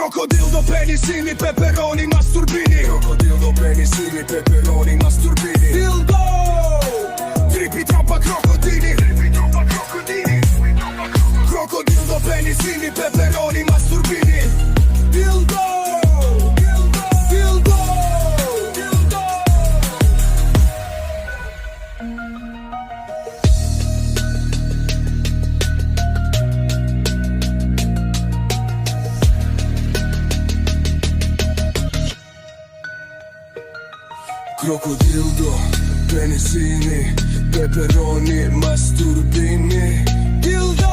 Krokodildo penisini, pepperoni, masturbini. Krokodildo penisini, pepperoni, masturbini. Dildo tripi troppa krokodili. Krokodildo penisini, pepperoni, masturbini. Dildo, dildo, dildo, dildo. Krokodildo penisini, pepperoni, masturbini. Dildo.